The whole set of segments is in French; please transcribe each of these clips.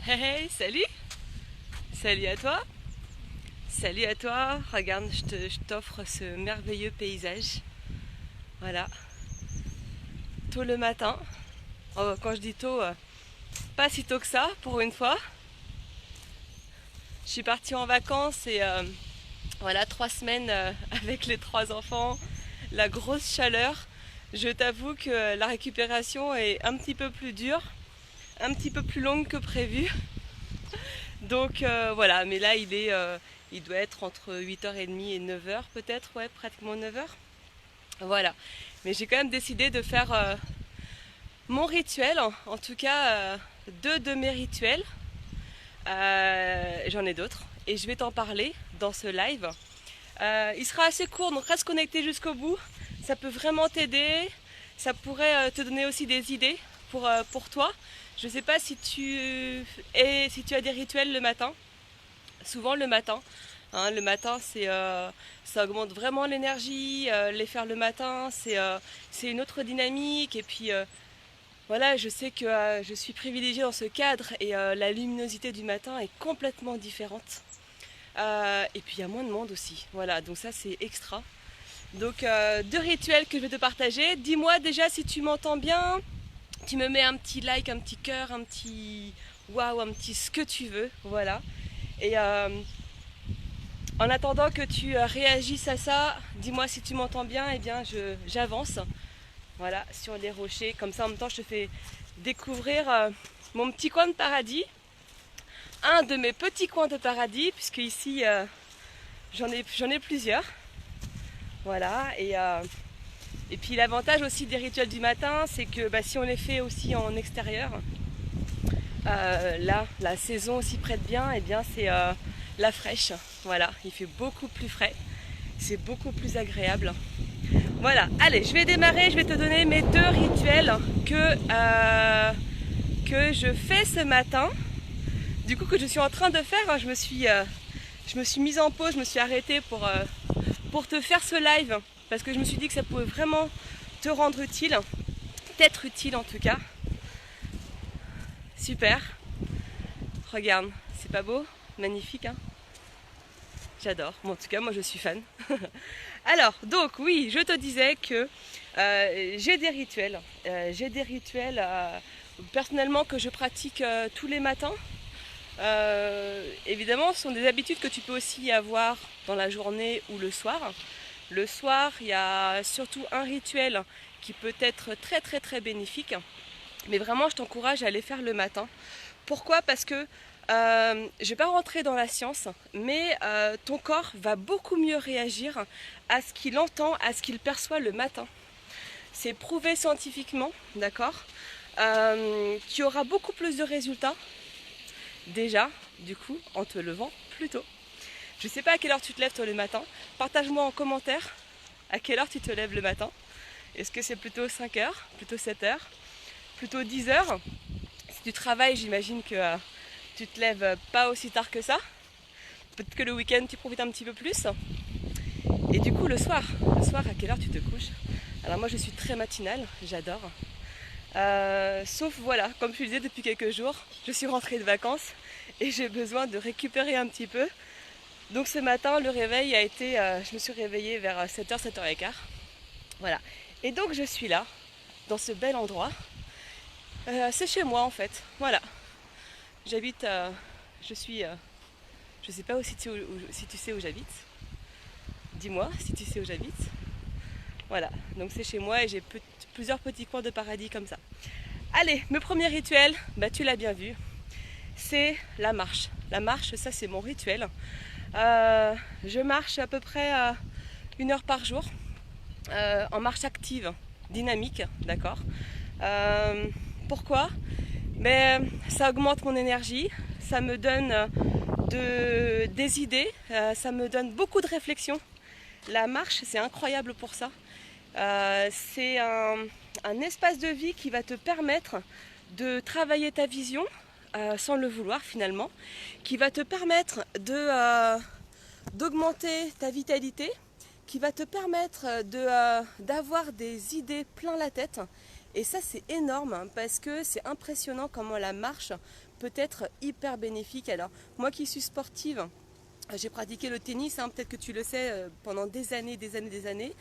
Hey, hey, salut! Salut à toi! Salut à toi! Regarde, je t'offre ce merveilleux paysage. Voilà, tôt le matin. Oh, quand je dis tôt, pas si tôt que ça pour une fois. Je suis partie en vacances et voilà, 3 semaines avec les 3 enfants, la grosse chaleur. Je t'avoue que la récupération est un petit peu plus dure, un petit peu plus longue que prévu. Donc voilà, mais là il doit être entre 8h30 et 9h peut-être, ouais, pratiquement 9h. Voilà. Mais j'ai quand même décidé de faire mon rituel, en tout cas deux de mes rituels. J'en ai d'autres et je vais t'en parler dans ce live. Il sera assez court, donc reste connecté jusqu'au bout. Ça peut vraiment t'aider. Ça pourrait te donner aussi des idées pour toi. Je ne sais pas si tu as des rituels le matin. Souvent le matin. Hein, le matin, ça augmente vraiment l'énergie. Les faire le matin, c'est une autre dynamique. Et puis voilà, je sais que je suis privilégiée dans ce cadre et la luminosité du matin est complètement différente. Et puis il y a moins de monde aussi. Voilà, donc ça c'est extra. Donc deux rituels que je vais te partager. Dis-moi déjà si tu m'entends bien. Tu me mets un petit like, un petit cœur, un petit waouh, un petit ce que tu veux. Voilà. Et en attendant que tu réagisses à ça, dis-moi si tu m'entends bien. Eh bien, j'avance. Voilà, sur les rochers. Comme ça, en même temps, je te fais découvrir mon petit coin de paradis. Un de mes petits coins de paradis, puisque ici, j'en ai plusieurs. Voilà, et puis l'avantage aussi des rituels du matin, c'est que si on les fait aussi en extérieur, là, la saison aussi prête bien, et bien c'est la fraîche. Voilà, il fait beaucoup plus frais, c'est beaucoup plus agréable. Voilà, allez, je vais démarrer, je vais te donner mes deux rituels que je fais ce matin. Du coup, que je suis en train de faire, hein, je me suis mise en pause, je me suis arrêtée pour te faire ce live parce que je me suis dit que ça pouvait vraiment te rendre utile, t'être utile en tout cas. Super. Regarde, c'est pas beau? Magnifique, hein? J'adore. Bon, en tout cas, moi je suis fan. Alors, donc oui, je te disais que j'ai des rituels. Personnellement que je pratique tous les matins. Évidemment, ce sont des habitudes que tu peux aussi avoir dans la journée ou le soir. Le soir, il y a surtout un rituel qui peut être très très très bénéfique. Mais vraiment, je t'encourage à aller faire le matin. Pourquoi? Parce que je ne vais pas rentrer dans la science, mais ton corps va beaucoup mieux réagir à ce qu'il entend, à ce qu'il perçoit le matin. C'est prouvé scientifiquement, d'accord, qu'il y aura beaucoup plus de résultats déjà, du coup, en te levant plus tôt. Je ne sais pas à quelle heure tu te lèves toi le matin. Partage-moi en commentaire à quelle heure tu te lèves le matin. Est-ce que c'est plutôt 5h, plutôt 7h, plutôt 10h? Si tu travailles, j'imagine que tu te lèves pas aussi tard que ça. Peut-être que le week-end tu profites un petit peu plus. Et du coup le soir à quelle heure tu te couches? Alors moi je suis très matinale, j'adore. Sauf voilà, comme je le disais depuis quelques jours, je suis rentrée de vacances et j'ai besoin de récupérer un petit peu. Donc ce matin le réveil a été, je me suis réveillée vers 7h, 7h15. Voilà. Et donc je suis là, dans ce bel endroit. C'est chez moi en fait. Voilà. J'habite, je sais pas si tu sais où j'habite. Dis-moi si tu sais où j'habite. Voilà, donc c'est chez moi et j'ai plusieurs petits coins de paradis comme ça. Allez, mon premier rituel, tu l'as bien vu, c'est la marche. La marche, ça c'est mon rituel. Je marche à peu près 1 heure par jour, en marche active, dynamique, d'accord. Pourquoi? Ça augmente mon énergie, ça me donne des idées, ça me donne beaucoup de réflexion. La marche, c'est incroyable pour ça. C'est un espace de vie qui va te permettre de travailler ta vision sans le vouloir finalement, qui va te permettre d'augmenter ta vitalité, qui va te permettre d'avoir des idées plein la tête Et ça c'est énorme hein, parce que c'est impressionnant comment la marche peut être hyper bénéfique. Alors moi qui suis sportive, j'ai pratiqué le tennis, hein, peut-être que tu le sais, pendant des années, des années, des années.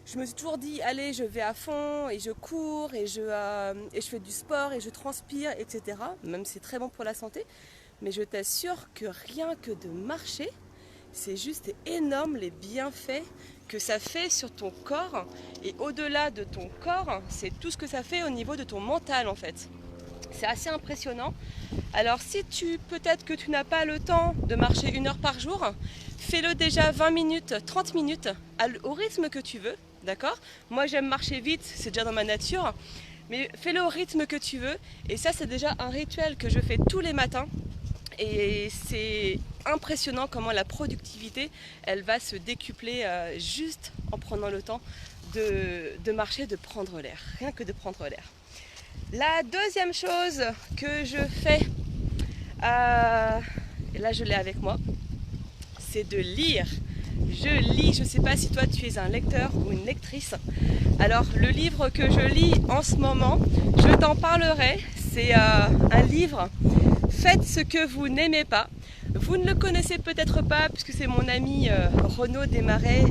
Je me suis toujours dit, allez, je vais à fond et je cours et je fais du sport et je transpire, etc. Même c'est très bon pour la santé. Mais je t'assure que rien que de marcher, c'est juste énorme les bienfaits que ça fait sur ton corps. Et au-delà de ton corps, c'est tout ce que ça fait au niveau de ton mental en fait. C'est assez impressionnant. Alors si peut-être que tu n'as pas le temps de marcher 1 heure par jour, fais-le déjà 20 minutes, 30 minutes, au rythme que tu veux, d'accord? Moi j'aime marcher vite, c'est déjà dans ma nature, mais fais-le au rythme que tu veux. Et ça c'est déjà un rituel que je fais tous les matins. Et c'est impressionnant comment la productivité, elle va se décupler juste en prenant le temps de marcher, de prendre l'air, rien que de prendre l'air. La deuxième chose que je fais, et là je l'ai avec moi, c'est de lire. Je lis, je ne sais pas si toi tu es un lecteur ou une lectrice. Alors le livre que je lis en ce moment, je t'en parlerai, c'est un livre « Faites ce que vous n'aimez pas ». Vous ne le connaissez peut-être pas puisque c'est mon ami Renaud Desmarais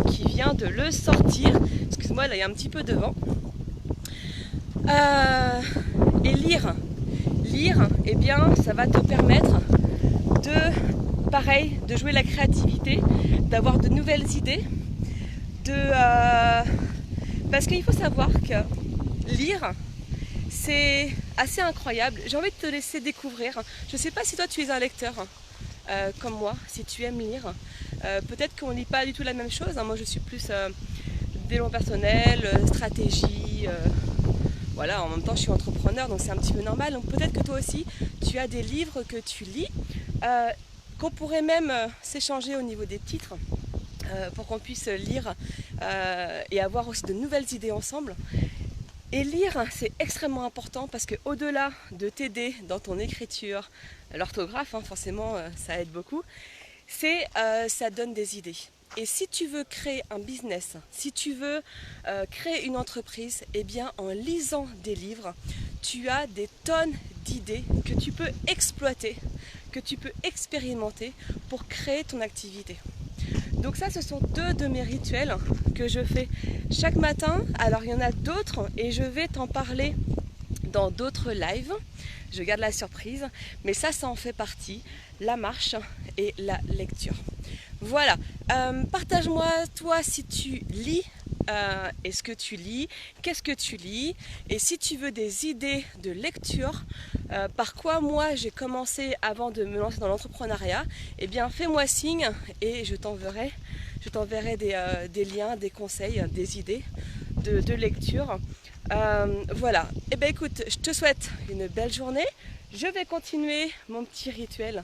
qui vient de le sortir. Excuse-moi, là il y a un petit peu de vent. Et lire, ça va te permettre de jouer la créativité, d'avoir de nouvelles idées, parce qu'il faut savoir que lire, c'est assez incroyable. J'ai envie de te laisser découvrir. Je ne sais pas si toi tu es un lecteur comme moi, si tu aimes lire. Peut-être qu'on ne lit pas du tout la même chose. Moi je suis plus développement personnel, stratégie. Voilà, en même temps je suis entrepreneur donc c'est un petit peu normal. Donc peut-être que toi aussi tu as des livres que tu lis, qu'on pourrait même s'échanger au niveau des titres pour qu'on puisse lire et avoir aussi de nouvelles idées ensemble. Et lire c'est extrêmement important parce que au-delà de t'aider dans ton écriture, l'orthographe forcément ça aide beaucoup, ça donne des idées. Et si tu veux créer un business, si tu veux créer une entreprise, en lisant des livres, tu as des tonnes d'idées que tu peux exploiter, que tu peux expérimenter pour créer ton activité. Donc ça, ce sont 2 de mes rituels que je fais chaque matin. Alors il y en a d'autres et je vais t'en parler dans d'autres lives. Je garde la surprise, mais ça en fait partie, la marche et la lecture. Voilà, partage-moi toi si tu lis, est-ce que tu lis, qu'est-ce que tu lis, et si tu veux des idées de lecture, par quoi moi j'ai commencé avant de me lancer dans l'entrepreneuriat, fais-moi signe et je t'enverrai des liens, des conseils, des idées de lecture. Voilà, écoute, je te souhaite une belle journée. Je vais continuer mon petit rituel